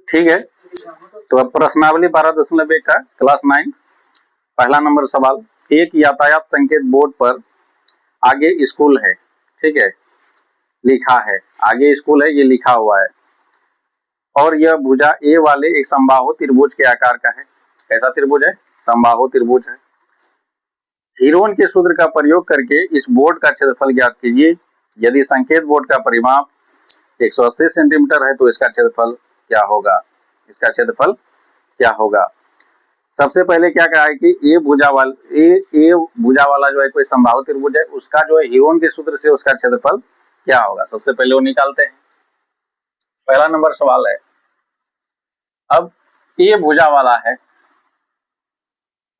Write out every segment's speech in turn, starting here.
ठीक है, तो अब प्रश्नावली 12.1 का क्लास 9 पहला नंबर सवाल। एक यातायात संकेत बोर्ड पर आगे स्कूल है, ठीक है, लिखा है, आगे स्कूल है, ये लिखा हुआ है, और यह भुजा ए वाले एक समबाहु त्रिभुज के आकार का है। कैसा त्रिभुज है? समबाहु त्रिभुज है। हीरोन के सूत्र का प्रयोग करके इस बोर्ड का क्षेत्रफल ज्ञात कीजिए। यदि संकेत बोर्ड का परिमाप 180 सेंटीमीटर है तो इसका क्षेत्रफल क्या होगा? इसका क्षेत्रफल क्या होगा? सबसे पहले क्या कहा है कि ए भुजा वाला जो है कोई समबाहु त्रिभुज है, उसका जो है हीरोन के सूत्र से उसका क्षेत्रफल क्या होगा, सबसे पहले वो निकालते हैं। पहला नंबर सवाल है। अब ए भुजा वाला है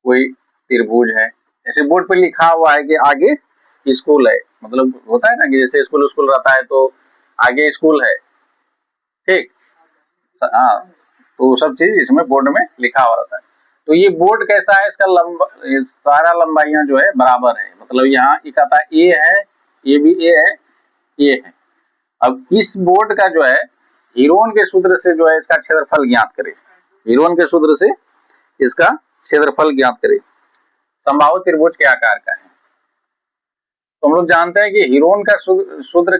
कोई त्रिभुज है, जैसे बोर्ड पे लिखा हुआ है कि आगे स्कूल है, मतलब होता है ना कि जैसे स्कूल रहता है तो आगे स्कूल है, ठीक, हाँ, तो सब चीज इसमें बोर्ड में लिखा हुआ रहता है। तो ये बोर्ड कैसा है? इसका सारा लंबाइयां जो है बराबर है, मतलब यहाँ कहता है ए है, ये भी ए है, ये है। अब इस बोर्ड का जो है हीरोन के सूत्र से जो है इसका क्षेत्रफल ज्ञात करें। हीरोन के सूत्र से इसका क्षेत्रफल ज्ञात करें। समबाहु त्रिभुज के आकार का है, तो हम लोग जानते हैं कि हीरोन का सूत्र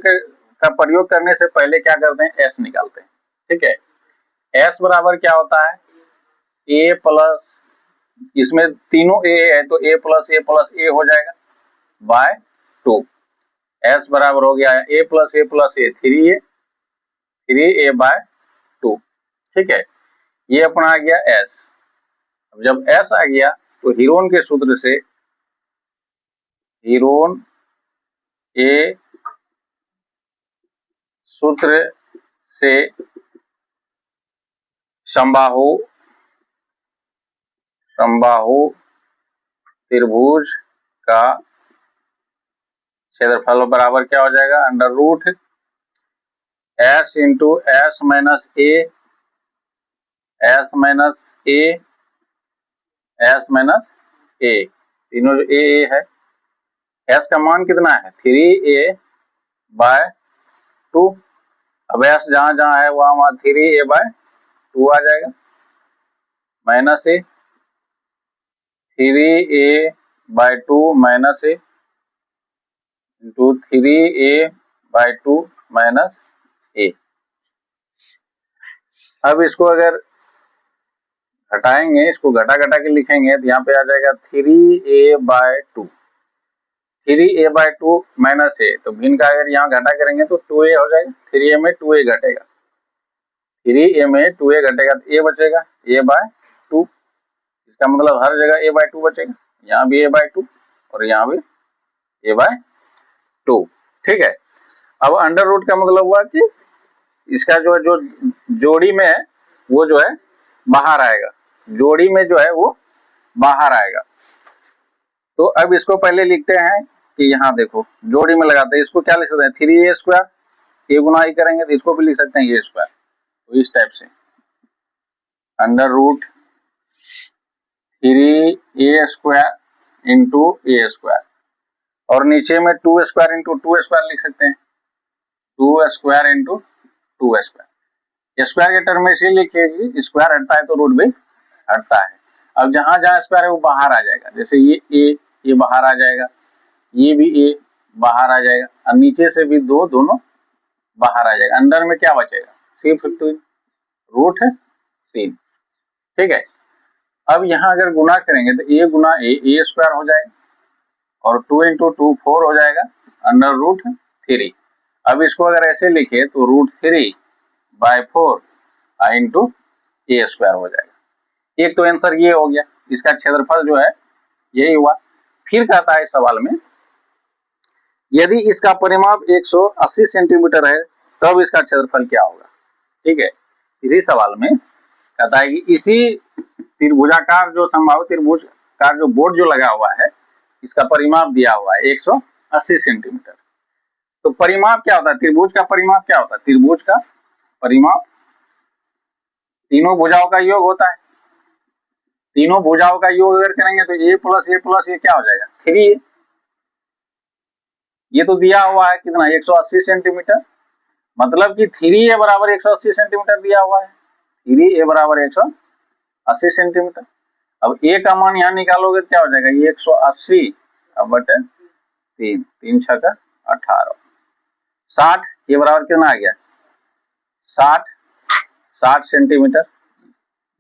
का प्रयोग करने से पहले क्या करते हैं? एस निकालते हैं, ठीक है। एस बराबर क्या होता है? ए प्लस, इसमें तीनों ए है तो ए प्लस ए हो जाएगा बाय 2। एस बराबर हो गया ए प्लस ए 3a बाय 2, ठीक है। ये अपना आ गया एस। अब जब एस आ गया तो हीरोन के सूत्र से, हीरोन ए सूत्र से समबाहु त्रिभुज का क्षेत्रफल बराबर क्या हो जाएगा? Under root s into s minus a, s minus a, तीनों जो ए है, एस का मान कितना है? 3a bye 2। अब एस जहां जहां है वहां 3a बाय 2 आ जाएगा, माइनस ए 3a बाय 2 माइनस ए इंटू 3a बाय 2 माइनस ए। अब इसको अगर घटाएंगे, इसको घटा के लिखेंगे तो यहाँ पे आ जाएगा 3a bye 2, 3a bye 2 minus ए, तो भिन्न का अगर यहाँ घटा करेंगे तो 2a हो जाएगा, 3a में 2a घटेगा, 3a में 2a घटेगा तो a बचेगा a बाय 2। इसका मतलब हर जगह a बाय 2 बचेगा, यहाँ भी a बाय 2 और यहाँ भी a बाय 2, ठीक है। अब अंडर रूट का मतलब हुआ कि इसका जो जोड़ी में है वो जो है बाहर आएगा, जोड़ी में जो है वो बाहर आएगा। तो अब इसको पहले लिखते हैं कि यहाँ देखो जोड़ी में लगाते हैं, इसको क्या लिख सकते हैं? 3a स्क्वायर, ए गुना ही करेंगे तो इसको भी लिख सकते हैं a स्क्वायर, तो इस टाइप से under root 3a square into a square, और नीचे में 2 स्क्वायर इंटू 2 स्क्वायर लिख सकते हैं, 2 स्क्वायर इंटू 2 स्क्वायर। स्क्वायर के टर्म में इसीलिए लिखिए कि स्क्वायर हटता है तो रूट भी हटता है। अब जहां जहां स्क्वायर है वो बाहर आ जाएगा, जैसे ये बाहर आ जाएगा, ये भी ए बाहर आ जाएगा, और नीचे से भी दोनों बाहर आ जाएगा। अंदर में क्या बचेगा? सिर्फ रूट 3, ठीक है। अब यहाँ अगर गुना करेंगे तो a गुना ए स्क्वायर हो जाएगा, और 2 इंटू 2 4 हो जाएगा अंडर रूट 3। अब इसको अगर ऐसे लिखे तो रूट 3 बाय 4 इंटू ए स्क्वायर हो जाएगा। एक तो आंसर ये हो गया, इसका क्षेत्रफल जो है यही हुआ। फिर कहता है सवाल में यदि इसका परिमाप 180 सेंटीमीटर है तब इसका क्षेत्रफल क्या होगा, ठीक है। इसी सवाल में कहता है कि इसी त्रिभुजाकार जो समबाहु त्रिभुज का जो बोर्ड जो लगा हुआ है इसका परिमाप दिया हुआ है 180 सेंटीमीटर। तो परिमाप क्या होता है? त्रिभुज का परिमाप क्या होता है? त्रिभुज का परिमाप तीनों भुजाओं का योग होता है। तीनों भुजाओं का योग अगर करेंगे तो a प्लस ये क्या हो जाएगा? 3a। ये तो दिया हुआ है कितना? 180 सेंटीमीटर, मतलब कि 3a बराबर 180 सेंटीमीटर दिया हुआ है। 3 ए बराबर 180 सेंटीमीटर। अब ए का मान यहाँ निकालोगे क्या हो जाएगा, ये 180 अब बटे 3, 3 छक्का 18, 60 ये बराबर कितना आ गया 60 सेंटीमीटर,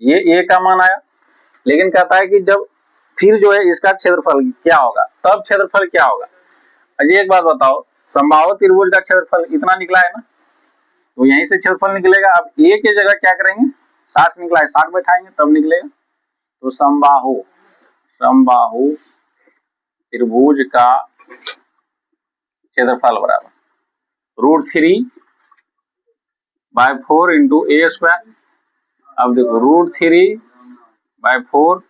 ये ए का मान आया। लेकिन कहता है कि जब फिर जो है इसका क्षेत्रफल क्या होगा, तब क्षेत्रफल क्या होगा। अजय एक बात बताओ, समबाहु त्रिभुज का क्षेत्रफल इतना निकला है ना, तो यहीं से क्षेत्रफल निकलेगा। अब ए के जगह क्या करेंगे, 60 निकला है 60 बैठाएंगे तब निकलेगा। तो समबाहु त्रिभुज का क्षेत्रफल बराबर √3/4 इंटू ए स्क्वायर। अब देखो √3/4,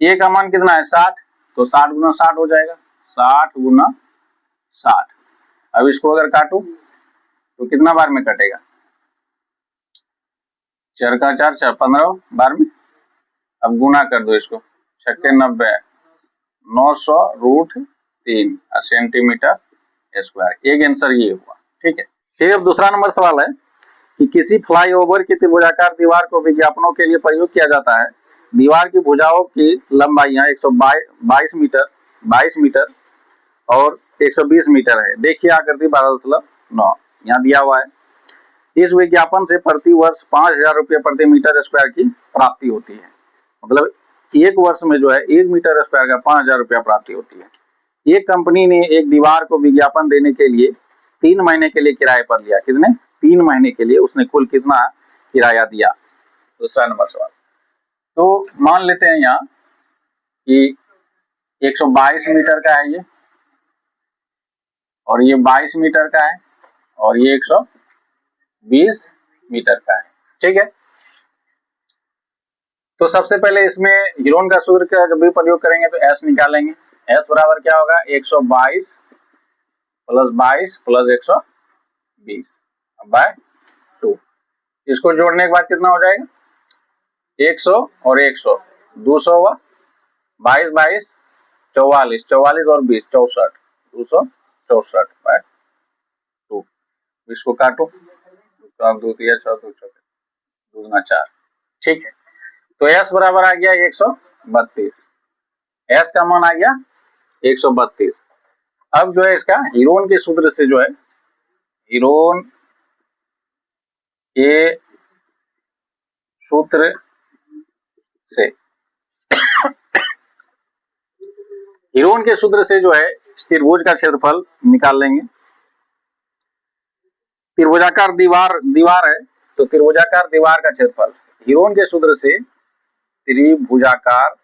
ए का मान कितना है 60, तो 60 गुना 60 हो जाएगा, 60 गुना 60। अब इसको अगर काटू तो कितना बार में कटेगा, 4 का 4 4 15 बार में। अब गुना कर दो इसको, 6 90 900 √3 सेंटीमीटर स्क्वायर। एक आंसर ये हुआ, ठीक है। फिर अब दूसरा नंबर सवाल है कि किसी फ्लाईओवर की त्रिभुजाकार दीवार को विज्ञापनों के लिए प्रयोग किया जाता है। दीवार की भुजाओं की लंबाइयां 122 मीटर और 120 मीटर है। देखिए आकृति 12.9 यहाँ दिया हुआ है। इस विज्ञापन से प्रति वर्ष 5,000 रुपये प्रति मीटर स्क्वायर की प्राप्ति होती है। मतलब एक वर्ष में जो है 1 मीटर स्क्वायर का 5,000 रुपया प्राप्ति होती है। एक कंपनी ने एक दीवार को विज्ञापन देने के लिए 3 महीने के लिए किराए पर लिया। कितने, 3 महीने के लिए उसने कुल कितना किराया दिया। दूसरा नंबर सवाल, तो मान लेते हैं यहाँ कि 122 मीटर का है ये, और ये 22 मीटर का है, और ये 120 मीटर का है, ठीक है। तो सबसे पहले इसमें हीरोन का सूत्र का जब भी प्रयोग करेंगे तो एस निकालेंगे। एस बराबर क्या होगा, 122 प्लस 22 प्लस 120 बाय 2। इसको जोड़ने के बाद कितना हो जाएगा, 100 और 100 200 हुआ, 22 22 44 44 और 20 64 264 बाय 2। इसको काटो, 2 3 6 2 4 2 गुना 4, ठीक है। तो एस बराबर आ गया 132, एस का मान आ गया 132। अब जो है इसका हीरोन के सूत्र से जो है, हीरोन के सूत्र से हीरोन के सूत्र से जो है त्रिभुज का क्षेत्रफल निकाल लेंगे। त्रिभुजाकार दीवार है, तो त्रिभुजाकार दीवार का क्षेत्रफल हीरोन के सूत्र से त्रिभुजाकार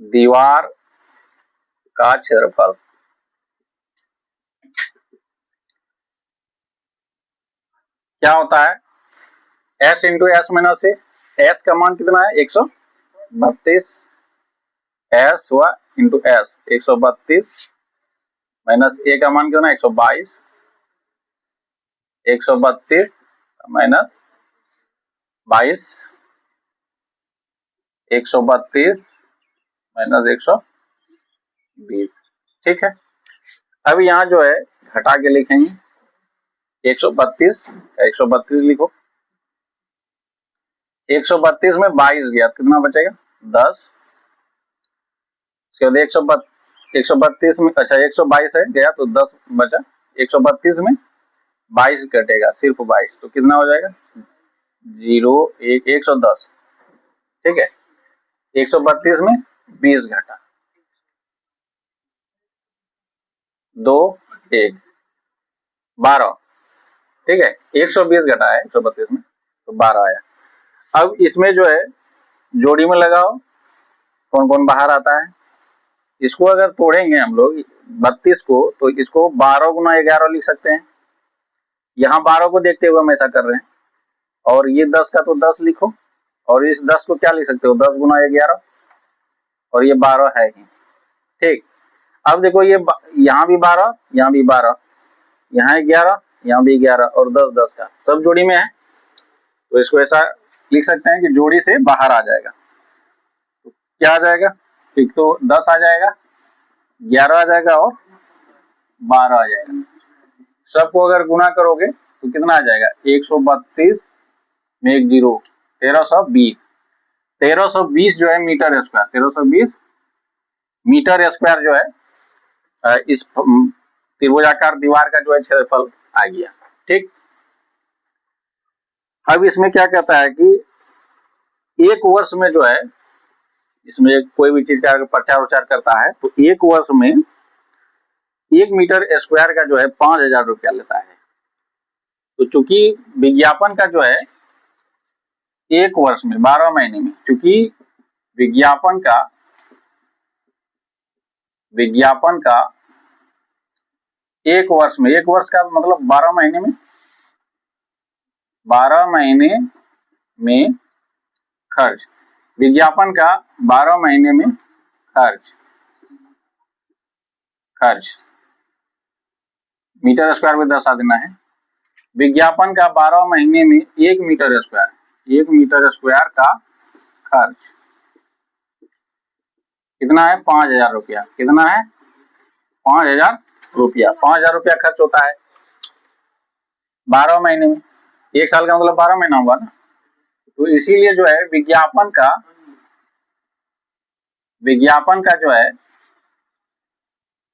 दीवार का क्षेत्रफल क्या होता है, S into s minus a. S का मान कितना है 132, एस हुआ इंटू एस 132 माइनस ए का मान कितना 122, 132 माइनस 22 132 माइनस 120, ठीक है। अब यहाँ जो है घटा के लिखेंगे, 132 लिखो, 132 में 22 गया कितना बचेगा 10, उसके बाद 132 में, अच्छा 122 है गया तो 10 बचा, 132 में 22 कटेगा सिर्फ 22, तो कितना हो जाएगा 0 1 110, ठीक है। 132 में 20 घटा 2 1 12, ठीक है। 120 घटा है 132 में तो 12 आया। अब इसमें जो है जोड़ी में लगाओ कौन कौन बाहर आता है। इसको अगर तोड़ेंगे हम लोग 32 को, तो इसको 12 गुना 11 लिख सकते हैं। यहाँ 12 को देखते हुए हम ऐसा कर रहे हैं, और ये 10 का तो 10 लिखो, और इस 10 को क्या लिख सकते हो 10 गुना 11, और ये 12 है ही, ठीक। अब देखो ये यहाँ भी 12, यहाँ भी 12, यहाँ 11, यहाँ भी 11, और 10 10 का सब जोड़ी में है, तो इसको ऐसा लिख सकते हैं कि जोड़ी से बाहर आ जाएगा। तो क्या आ जाएगा, एक तो 10 आ जाएगा, 11 आ जाएगा और 12 आ जाएगा। सबको अगर गुना करोगे तो कितना आ जाएगा 132 में 1 0 1320। 1320 जो है मीटर स्क्वायर, 1320 मीटर स्क्वायर जो है इस त्रिभुजाकार दीवार का जो है क्षेत्रफल आ गया। ठीक, अब इसमें क्या कहता है कि एक वर्ष में जो है, इसमें कोई भी चीज का प्रचार उचार करता है तो एक वर्ष में 1 मीटर स्क्वायर का जो है 5,000 रुपया लेता है। तो चूंकि विज्ञापन का जो है एक वर्ष में 12 महीने में, चूंकि विज्ञापन का एक वर्ष में, एक वर्ष का मतलब 12 महीने में, 12 महीने में खर्च, विज्ञापन का 12 महीने में खर्च मीटर स्क्वायर में दर्शा देना है। विज्ञापन का 12 महीने में 1 मीटर स्क्वायर का खर्च कितना है 5,000 रुपया। कितना है 5,000 रुपया। 5,000 रुपया खर्च होता है 12 महीने में, एक साल का मतलब 12 महीना हुआ ना। तो इसीलिए जो है विज्ञापन का जो है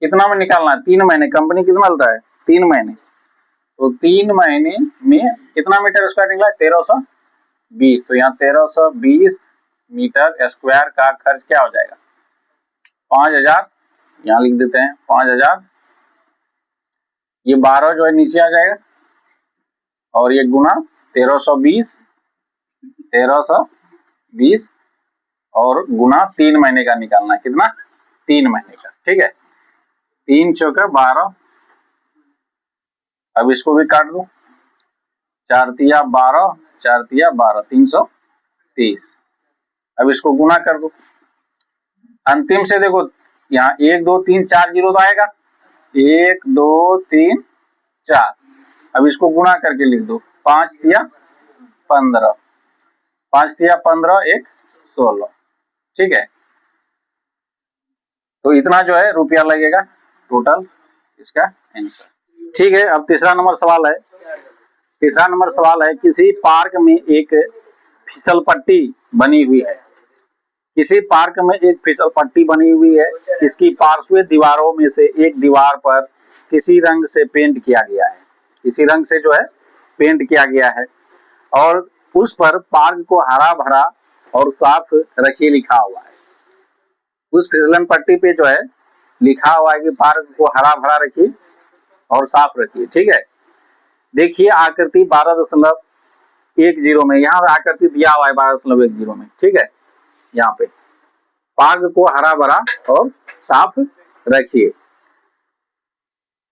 कितना में निकालना है 3 महीने। कंपनी कितना लेता है 3 महीने, तो 3 महीने में कितना मीटर स्क्वायर निकला है 1320। तो यहाँ 1320 मीटर स्क्वायर का खर्च क्या हो जाएगा 5,000, यहाँ लिख देते हैं 5,000। ये 12 जो है नीचे आ जाएगा और ये गुना 1320 और गुना 3 महीने का निकालना है। कितना 3 महीने का। ठीक है, 3 चौका 12। अब इसको भी काट दो, 4 तिया 12, 4 तिया 12, 330। अब इसको गुना कर दो। अंतिम से देखो यहाँ 1 2 3 4 जीरो तो आएगा, 1 2 3 4। अब इसको गुणा करके लिख दो, 5 तिया 15, 5 तिया 15, 1 16। ठीक है, तो इतना जो है रुपया लगेगा टोटल इसका आंसर। ठीक है, अब तीसरा नंबर सवाल है किसी पार्क में एक फिसल पट्टी बनी हुई है। किसी पार्क में एक फिसल पट्टी बनी हुई है, इसकी पार्श्व दीवारों में से एक दीवार पर किसी रंग से पेंट किया गया है, किसी रंग से जो है पेंट किया गया है और उस पर पार्क को हरा भरा और साफ रखिए लिखा हुआ है। उस फिसलन पट्टी पे जो है लिखा हुआ है कि पार्क को हरा भरा रखिए और साफ रखिए। ठीक है, देखिए आकृति 12.10 में, यहाँ आकृति दिया हुआ है 12.10 में। ठीक है, यहाँ पे पार्क को हरा भरा और साफ रखिए।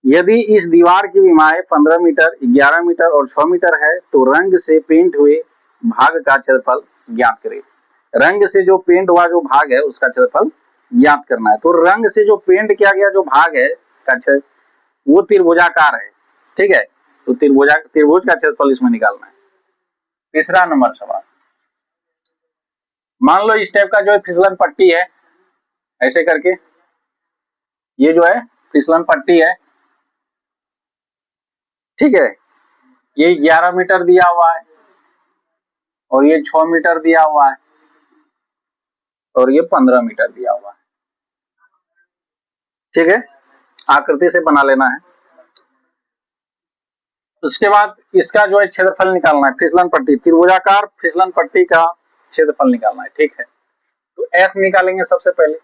यदि इस दीवार की विमाएं 15 मीटर, 11 मीटर और 6 मीटर है तो रंग से पेंट हुए भाग का क्षेत्रफल ज्ञात करें। रंग से जो पेंट हुआ जो भाग है उसका क्षेत्रफल ज्ञात करना है। तो रंग से जो पेंट किया गया जो भाग है वो त्रिभुजाकार है। ठीक है, तो त्रिभुज का क्षेत्रफल इसमें निकालना है। तीसरा नंबर सवाल, मान लो इस टाइप का जो है फिसलन पट्टी है, ऐसे करके ये जो है फिसलन पट्टी है। ठीक है, ये 11 मीटर दिया हुआ है और ये 6 मीटर दिया हुआ है और ये 15 मीटर दिया हुआ है। ठीक है, आकृति से बना लेना है। उसके बाद इसका जो है क्षेत्रफल निकालना है। फिसलन पट्टी, त्रिभुजाकार फिसलन पट्टी का क्षेत्रफल निकालना है। ठीक है, तो एफ निकालेंगे सबसे पहले।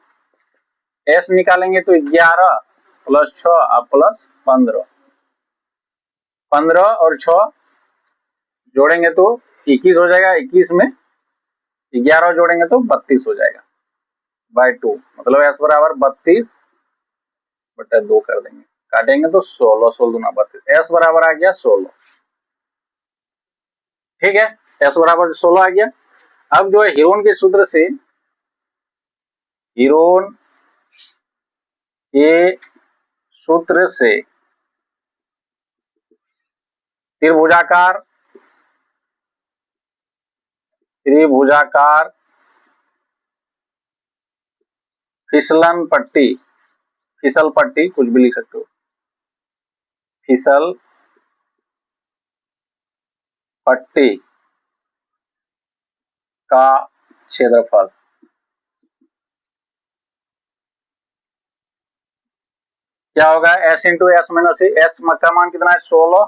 एस निकालेंगे तो 11 प्लस 6 प्लस 15, 15 और 6 जोड़ेंगे तो 21 हो जाएगा। 21 में 11 जोड़ेंगे तो 32 हो जाएगा बाय 2, मतलब एस बराबर 32/2 कर देंगे, काटेंगे तो 16, 16 दूना 32, एस बराबर आ गया 16। ठीक है, एस बराबर 16 आ गया। अब जो है हीरोन के सूत्र से, हीरोन के सूत्र से त्रिभुजाकार फिसल पट्टी कुछ भी लिख सकते हो, फिसल पट्टी का क्षेत्रफल क्या होगा, s into s minus S का मान कितना है 16,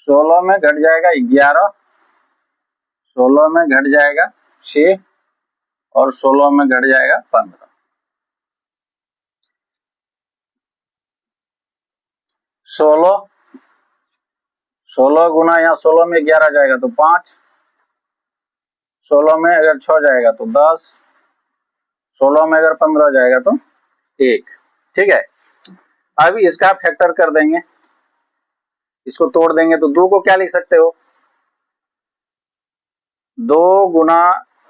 16 में घट जाएगा 11, 16 में घट जाएगा 6 और 16 में घट जाएगा 15। 16 गुना यहाँ 16 में 11 जाएगा तो 5, 16 में अगर 6 जाएगा तो 10, 16 में अगर 15 जाएगा तो 1। ठीक है, अब इसका फैक्टर कर देंगे, इसको तोड़ देंगे तो 2 को क्या लिख सकते हो, 2 गुना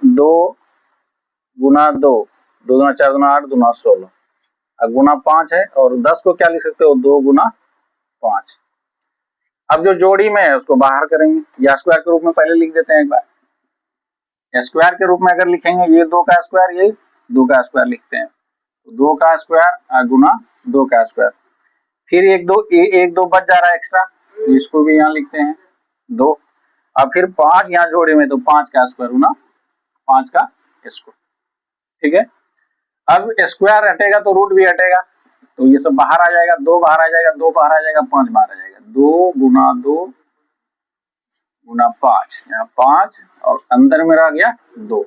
2 गुना 2, 2 गुना 4 गुना 8 गुना 16, अब गुना 5 है, और 10 को क्या लिख सकते हो 2 गुना 5। अब जो जोड़ी में है उसको बाहर करेंगे, या स्क्वायर के रूप में पहले लिख देते हैं एक बार। स्क्वायर के रूप में अगर लिखेंगे ये 2 का स्क्वायर, ये 2 का स्क्वायर लिखते हैं, तो 2 का स्क्वायर गुना 2 का स्क्वायर, फिर एक दो बच जा रहा है एक्स्ट्रा, तो इसको भी यहाँ लिखते हैं 2, अब फिर 5 यहाँ जोड़े में तो 5 का स्क्वायर गुना 5 का स्क्वायर। ठीक है, अब स्क्वायर हटेगा तो रूट भी हटेगा, तो ये सब बाहर आ जाएगा, 2 बाहर आ जाएगा, 2 बाहर आ जाएगा, 5 बाहर आ जाएगा, 2 गुना 2 गुना 5, यहाँ 5 और अंदर में रह गया 2,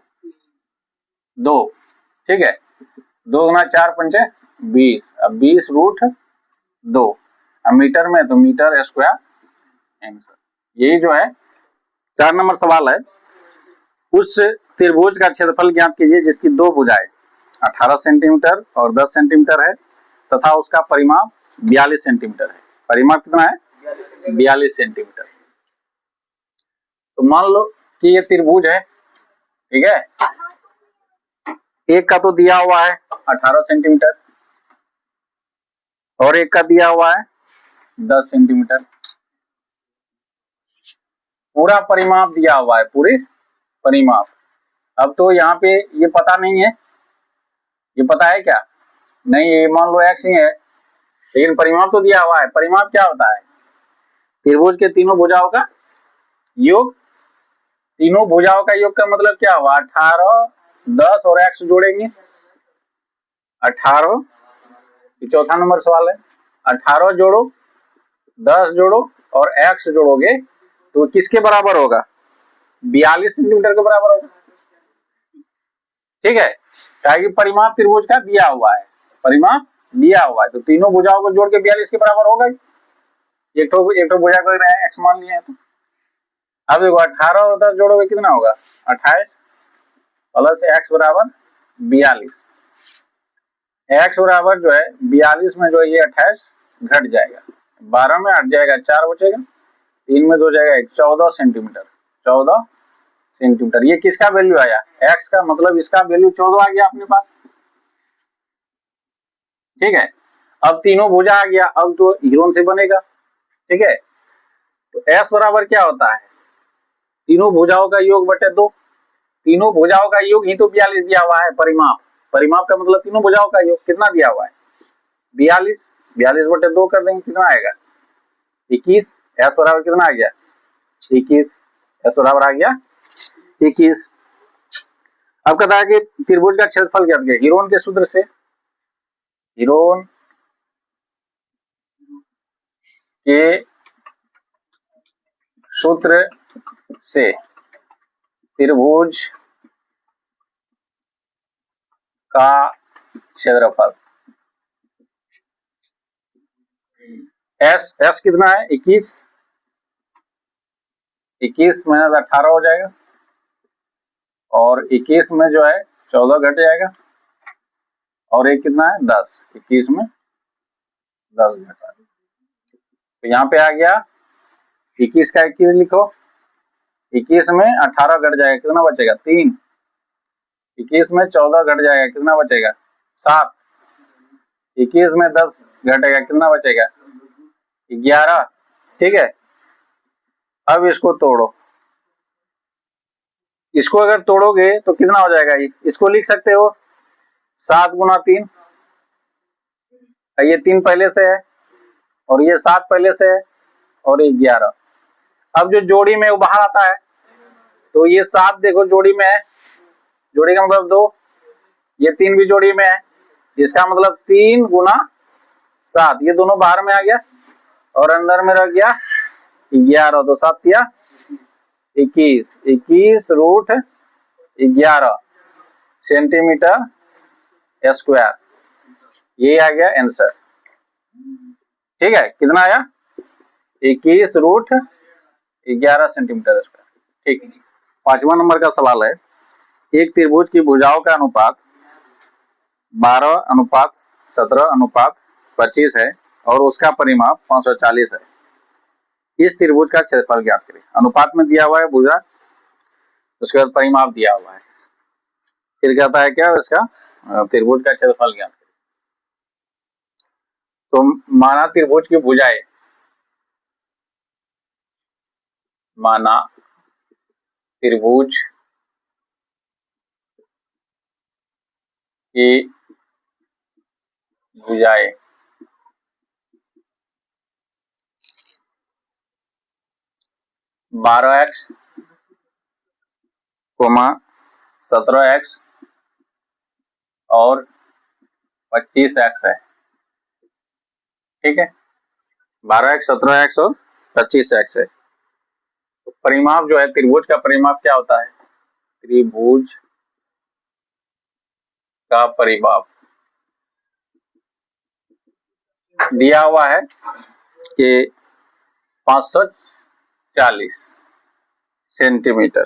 2। ठीक है, 2 गुना 4 पंचे 20, अब 20 रूट 2, अब मीटर में तो मीटर स्क्वायर आंसर। यही जो है 4 नंबर सवाल है, उस त्रिभुज का क्षेत्रफल ज्ञात कीजिए जिसकी 2 भुजाएं 18 सेंटीमीटर और 10 सेंटीमीटर है तथा उसका परिमाप 42 सेंटीमीटर है। परिमाप कितना है, 42 सेंटीमीटर। तो मान लो कि ये त्रिभुज है, ठीक है, एक का तो दिया हुआ है 18 सेंटीमीटर और एक का दिया हुआ है 10 सेंटीमीटर, पूरा परिमाप दिया हुआ है, पूरे परिमाप। अब तो यहाँ पे ये पता नहीं है, ये पता है क्या, नहीं, ये मान लो x ही है, लेकिन परिमाप तो दिया हुआ है। परिमाप क्या होता है, त्रिभुज के तीनों भुजाओं का योग, तीनों भुजाओं का योग का मतलब क्या हुआ, 18, 10 और x जोड़ेंगे, 18, चौथा नंबर सवाल है, 18 जोड़ो, 10 जोड़ो और x जोड़ोगे तो किसके बराबर होगा, 42 सेंटीमीटर के बराबर होगा। ठीक है, ताकि परिमाप त्रिभुज का दिया हुआ है, परिमाप दिया हुआ है, तो तीनों भुजाओं को जोड़ के 42 के बराबर होगा। एक तो भुजा को x मान लिया है, तो अब देखो 18 और 10 जोड़ोगे कितना होगा, 28 प्लस x बराबर 42, x बराबर जो है 42 में जो है ये 28 घट जाएगा, 12 में हट जाएगा, 4 बचेगा, 3 में 2 जाएगा 14 सेंटीमीटर, 14 सेंटीमीटर। ये किसका वैल्यू आया, x का, मतलब इसका वैल्यू 14 आ गया अपने पास। ठीक है, अब तीनों भुजा आ गया, अब तो हीरोन से बनेगा। ठीक है, तो s बराबर क्या होता है, तीनों भुजाओं का योग बटे 2, तीनों भुजाओं का योग ही तो 42 दिया हुआ है। परिमाप, परिमाप का मतलब तीनों भुजाओं का योग कितना दिया हुआ है, 42, 42 बटे 2 कर देंगे, कितना आएगा 21, s बराबर कितना आ गया 21, s बराबर आ गया 21। अब कहता है कि त्रिभुज का क्षेत्रफल ज्ञात कीजिए हीरोन के सूत्र से, हीरोन के सूत्र से त्रिभुज का क्षेत्रफल, s कितना है 21, 21 माइनस 18 हो जाएगा, और 21 में जो है 14 घट जाएगा, और एक कितना है 10, 21 में 10 घटा, तो यहाँ पे आ गया 21 का 21 लिखो, 21 में 18 घट जाएगा, कितना बचेगा 3, 21 में 14 घट जाएगा, कितना बचेगा 7, 21 में 10 घटेगा, कितना बचेगा 11। ठीक है, अब इसको तोड़ो, इसको अगर तोड़ोगे तो कितना हो जाएगा, इसको लिख सकते हो 7 गुना 3, ये 3 पहले से है और ये 7 पहले से है और ये 11, अब जो जोड़ी में वो बाहर आता है, तो ये 7 देखो जोड़ी में है, जोड़ी का मतलब 2, ये 3 भी जोड़ी में है, इसका मतलब 3 गुना 7, ये दोनों बाहर में आ गया और अंदर में रह गया 11, तो 7 या 21, 21 रूट 11 सेंटीमीटर स्क्वायर, ये आ गया आंसर। ठीक है, कितना आया? 21 रूट 11 सेंटीमीटर स्क्वायर। ठीक, 5वां नंबर का सवाल है, एक त्रिभुज की भुजाओं का अनुपात 12:17:25 है और उसका परिमाप 540 है। इस त्रिभुज का क्षेत्रफल ज्ञात करें। अनुपात में दिया हुआ है भुजा, उसके बाद परिमाप दिया हुआ है, फिर कहता है क्या, इसका त्रिभुज का क्षेत्रफल ज्ञात करें। तो माना त्रिभुज की भुजाएं, माना त्रिभुज की भुजाएं 12x, 17x और 25x है। ठीक है, 12x, 17x और 25x है। तो परिमाप जो है, त्रिभुज का परिमाप क्या होता है? त्रिभुज का परिमाप दिया हुआ है कि 540 सेंटीमीटर,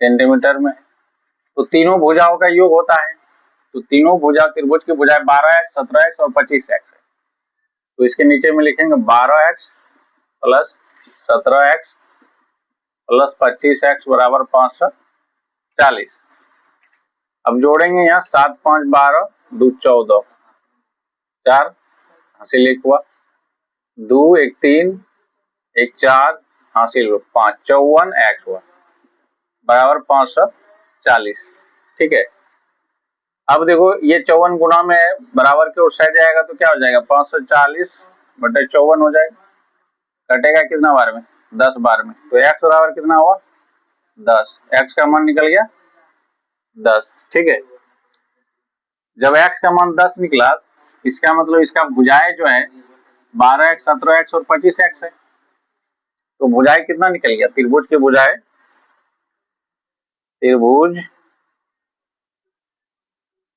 सेंटीमीटर में, तो तीनों भुजाओं का योग होता है। तो तीनों भुजा, त्रिभुज की भुजाएं 12x, 17x और 25x है। तो इसके नीचे में लिखेंगे 12x plus 17x plus 25x बराबर 540। अब जोड़ेंगे यहाँ 7 5 12 2 14, 4 हासिल 1 हुआ, 2 1 3 1 4 हासिल 5, 54x हुआ बराबर 540। ठीक है, अब देखो ये 54 गुना में है, बराबर के उस साइड जाएगा तो क्या हो जाएगा, 540/54 हो जाएगा। कटेगा कितना बार में? 10 बार में। तो x बराबर कितना हुआ? 10। x का मान निकल गया 10। ठीक है, जब x का मान 10 निकला, इसका मतलब इसका भुजाएं जो है 12x, 17x और 25x है। तो भुजाएं कितना निकल गया? त्रिभुज की भुजाएं, त्रिभुज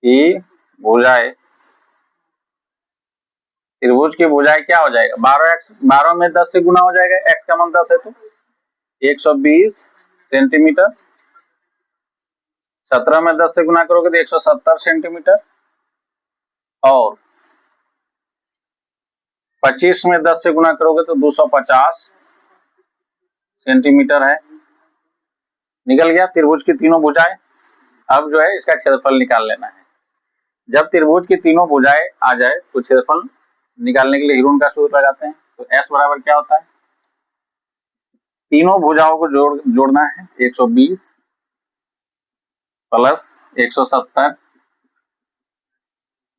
की भुजाएं, त्रिभुज की भुजाएं क्या हो जाएगा? 12x, 12 में 10 से गुना हो जाएगा, x का मान 10 है तो 120 सेंटीमीटर, 17 में 10 से गुना करोगे तो 170 सेंटीमीटर, और 25 में 10 से गुना करोगे तो 250 सेंटीमीटर है। निकल गया त्रिभुज की तीनों भुजाएं। अब जो है इसका क्षेत्रफल निकाल लेना है। जब त्रिभुज की तीनों भुजाएं आ जाए तो क्षेत्रफल निकालने के लिए हीरोन का सूत्र लगाते हैं। तो S बराबर क्या होता है? तीनों भुजाओं को जोड़ना है, 120 प्लस 170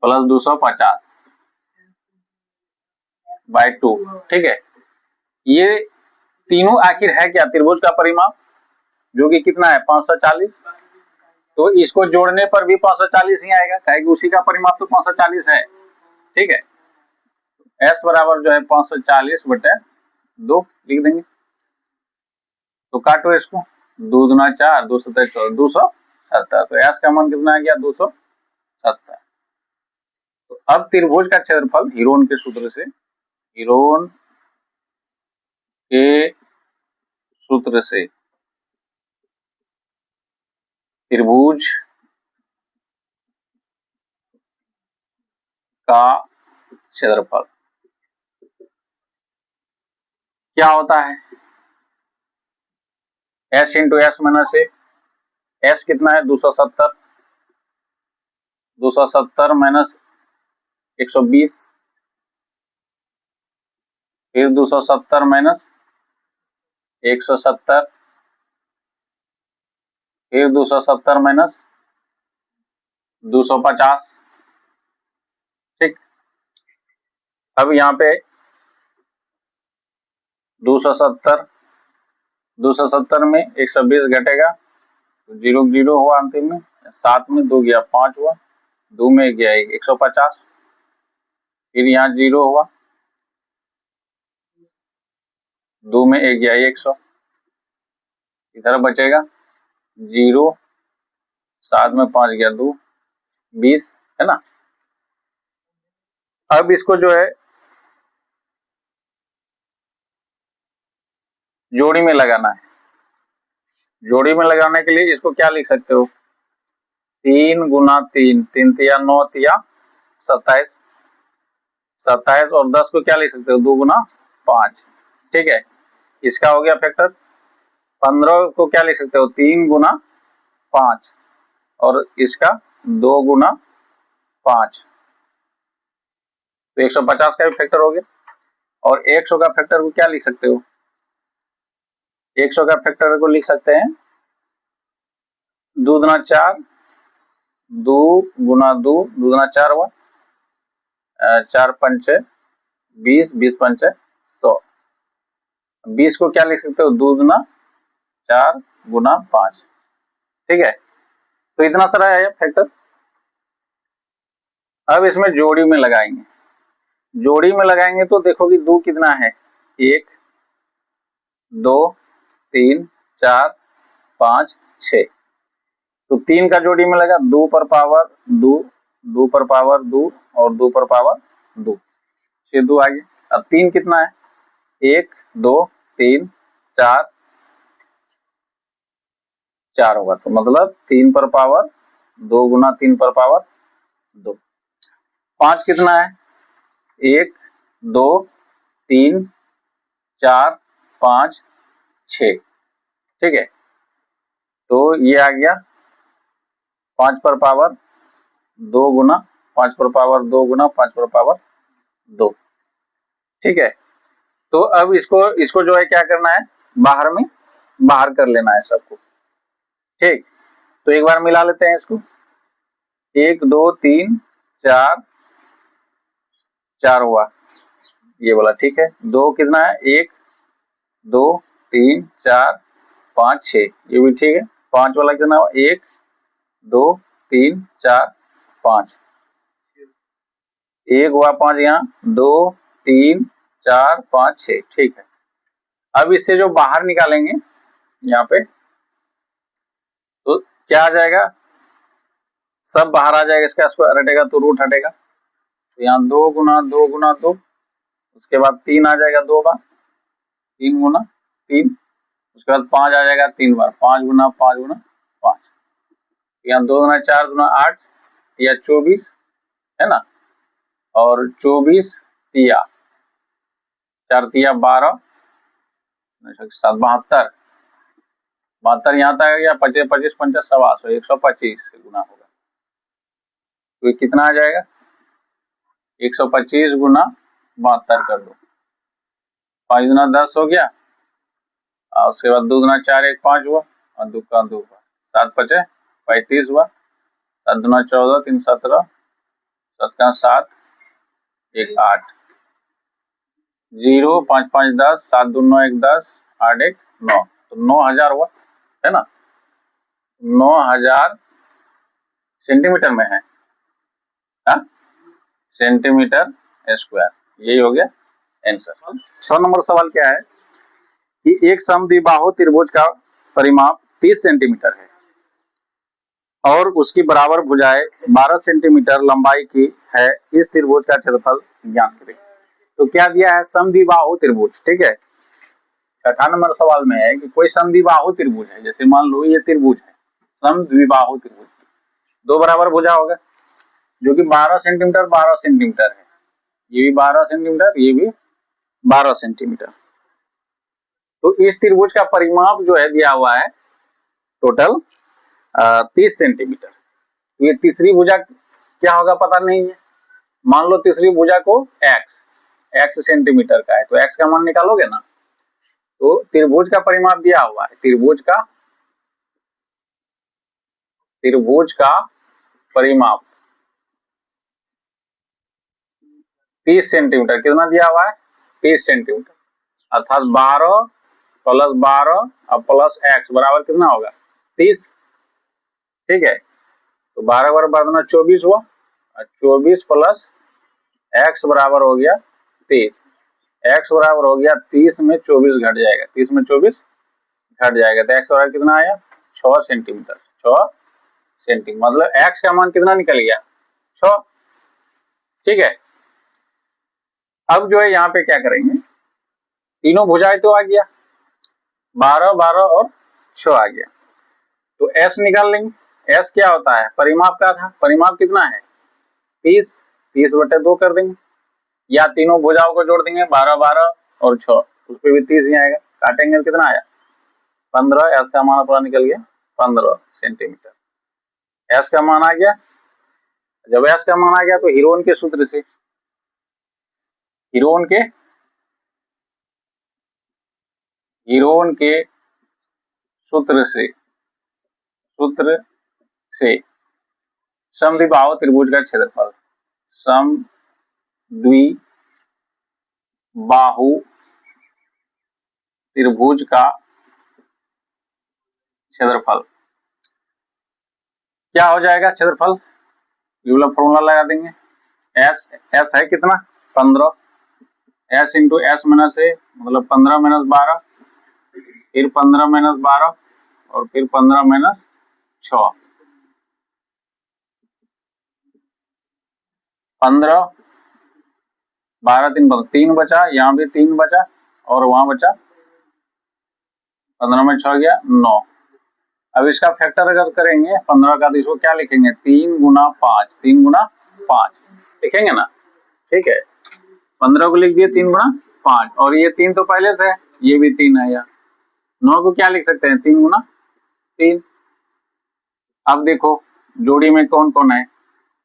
प्लस 250/2। ठीक है, ये तीनों आखिर है क्या? त्रिभुज का परिमाप, जो कि कितना है? 540। तो इसको जोड़ने पर भी 540 ही आएगा, कहे कि उसी का परिमाप तो 540 है। ठीक है, S बराबर जो है 540/2 लिख देंगे। तो काटो इसको, 2 दूना 4, 2 सत्तर 270। तो S का मान कितना आ गया? 270। तो अब त्रिभुज का क्षेत्रफल हीरोन के सूत्र से, हीरोन के सूत्र से त्रिभुज का क्षेत्रफल क्या होता है? S इंटू एस माइनस ए। S कितना है? 270, 270 माइनस 120, फिर 270 माइनस 170, फिर 270 माइनस 250। ठीक, अब यहाँ पे 270, 270 में 120 घटेगा तो 0 0 हुआ अंतिम में, 7 में 2 गया 5 हुआ, 2 में गया 150, फिर यहाँ 0 हुआ, 2 में 1 गया 100, इधर बचेगा 0, 7 में 5 गया 2, 20 है ना। अब इसको जो है जोड़ी में लगाना है। जोड़ी में लगाने के लिए इसको क्या लिख सकते हो, 3 गुना 3, 3 तिया 9 तिया 27, 27 और 10 को क्या लिख सकते हो 2 गुना 5, ठीक है। इसका हो गया फैक्टर। 15 को क्या लिख सकते हो 3 गुना 5 और इसका 2 गुना 5, तो 150 का भी फैक्टर हो गया। और 100 का फैक्टर को क्या लिख सकते हो, 100 का फैक्टर को लिख सकते हैं 2 गुना 4, 2 गुना 2, 2 गुना 4 हुआ, 4 पंचे 20, 20 पंचे 100, 20 को क्या लिख सकते हो 2 गुना 4 गुना 5, ठीक है। तो इतना सारा है फैक्टर। अब इसमें जोड़ी में लगाएंगे। जोड़ी में लगाएंगे तो देखो कि 2 कितना है, 1 2 3 4 5 6, तो 3 का जोड़ी में लगा 2 पर पावर 2, 2 पर पावर 2 और 2 पर पावर 2, 6 2 आ गया। अब 3 कितना है, 1 2 3 4 4 होगा, तो मतलब 3 पर पावर 2 गुना 3 पर पावर 2। 5 कितना है, 1 2 3 4 5 6, ठीक है। तो ये आ गया 5 पर पावर 2 गुना 5 पर पावर 2 गुना 5 पर पावर 2, ठीक है। तो अब इसको जो है क्या करना है, बाहर कर लेना है सबको, ठीक। तो एक बार मिला लेते हैं इसको, 1 2 3 4 4 हुआ ये वाला, ठीक है। 2 कितना है, 1 2 3 4 5 6, ये भी ठीक है। 5 वाला कितना हुआ, 1 2 3 4 5, 1 हुआ 5 यहाँ, 2 3 4 5 6, ठीक है। अब इससे जो बाहर निकालेंगे यहाँ पे, तो क्या आ जाएगा, सब बाहर आ जाएगा, इसका स्क्वायर हटेगा तो रूट हटेगा, तो यहाँ 2 गुना 2 गुना 2, उसके बाद 3 आ जाएगा 2 बार, 3 गुना 3, उसके बाद 5 आ जाएगा 3 बार, 5 गुना 5 गुना 5, यहाँ 2 गुना 4 गुना 8 या 24 है ना, और 24 तिया 4 तिया 12 7 72, 72 यहाँ तक आ गया, 25 25 50 125, 125 से गुना होगा, तो ये कितना आ जाएगा, 125 गुना 72 कर दो, 5 गुना 10 हो गया, और उसके बाद 2 गुना 4 1 5 हुआ, और 2 का 2 हुआ, 7 5 35 हुआ, 7 गुना 14 3 17, 7 का 7 1 8, 0 5 5 10, 7 2 9 1 10, 8 1 9, तो 9000 हुआ है ना, 9000 सेंटीमीटर में है, हाँ सेंटीमीटर स्क्वायर, यही हो गया आंसर। 6 नंबर सवाल क्या है कि एक समद्विबाहु त्रिभुज का परिमाप 30 सेंटीमीटर है और उसकी बराबर भुजाएं 12 सेंटीमीटर लंबाई की है, इस त्रिभुज का क्षेत्रफल ज्ञात करें। तो क्या दिया है, समद्विबाहु त्रिभुज, ठीक है। 6 नंबर सवाल में है कि कोई समद्विबाहु त्रिभुज है, जैसे मान लो ये त्रिभुज है, समद्विबाहु त्रिभुज, 2 बराबर भुजा होगा जो कि 12 सेंटीमीटर 12 सेंटीमीटर है, ये भी 12 सेंटीमीटर, ये भी 12 सेंटीमीटर। तो इस त्रिभुज का परिमाप जो है दिया हुआ है टोटल 30 सेंटीमीटर। तो ये तीसरी भुजा क्या होगा पता नहीं है, मान लो तीसरी भुजा को x सेंटीमीटर का है, तो x का मान निकालोगे ना, तो त्रिभुज का परिमाप दिया हुआ है, त्रिभुज का परिमाप 30 सेंटीमीटर, कितना दिया हुआ है 30 सेंटीमीटर, अर्थात 12 प्लस 12 और प्लस x बराबर कितना होगा 30। ठीक है, तो 12 बराबर 24 हुआ, 24 प्लस x बराबर हो गया 30। x बराबर हो गया 30 में 24 घट जाएगा, 30 में 24 घट जाएगा, तो x बराबर कितना आया 6 सेंटीमीटर। 6 सेंटीमीटर मतलब x का मान कितना निकल गया 6। ठीक है, अब जो है यहाँ पे क्या करेंगे, तीनों भुजाएं तो आ गया, 12 12 और 6 आ गया, तो s निकाल लेंगे। s क्या होता है, परिमाप का था, परिमाप कितना है 30, 30/2 कर देंगे, या तीनों भुजाओं को जोड़ देंगे 12 12 और 6, उस पर भी 30 ही आएगा, काटेंगे तो कितना आया 15। s का मान अपना निकल गया 15 सेंटीमीटर, s का मान आ गया। जब s का मान आ गया तो हीरोन के सूत्र से, हीरोन के सूत्र से समद्विबाहु त्रिभुज का क्षेत्रफल, समद्विबाहु त्रिभुज का क्षेत्रफल क्या हो जाएगा, क्षेत्रफल यूलर फॉर्मूला लगा देंगे, s है कितना 15, s इंटू s माइनस ए मतलब 15 माइनस 12, फिर 15 माइनस 12 और फिर 15 माइनस 6, 15 12 3 बचा, यहाँ भी 3 बचा और वहां बचा 15 में 6 गया 9। अब इसका फैक्टर अगर करेंगे 15 का, तो इसको क्या लिखेंगे 3 गुना 5, 3 गुना 5 लिखेंगे ना। ठीक है, 15 को लिख दिए 3 गुना 5, और ये 3 तो पहले से है, ये भी 3 है, या 9 को क्या लिख सकते हैं 3 गुना 3। अब देखो जोड़ी में कौन कौन है,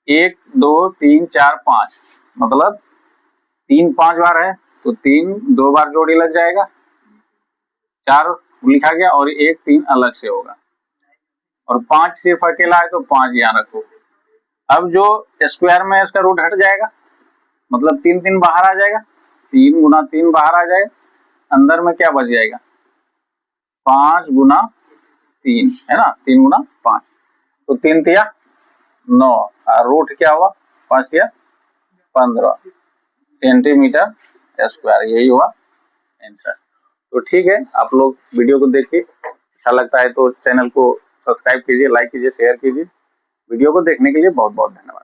1 2 3 4 5, मतलब 3 5 बार है तो 3 2 बार जोड़ी लग जाएगा, 4 लिखा गया और 1 3 अलग से होगा, और 5 सिर्फ अकेला है तो 5 यहाँ रखो। अब जो स्क्वायर में इसका रूट हट जाएगा, मतलब 3 3 बाहर आ जाएगा, 3 गुना 3 बाहर आ जाएगा, अंदर में क्या बच जाएगा 5 गुना 3 है ना, 3 गुना 5, तो 3 तिया 9 और रूट क्या हुआ 5 तिया 15 सेंटीमीटर स्क्वायर, यही हुआ आंसर। तो ठीक है, आप लोग वीडियो को देखिए, अच्छा लगता है तो चैनल को सब्सक्राइब कीजिए, लाइक कीजिए, शेयर कीजिए। वीडियो को देखने के लिए बहुत बहुत धन्यवाद।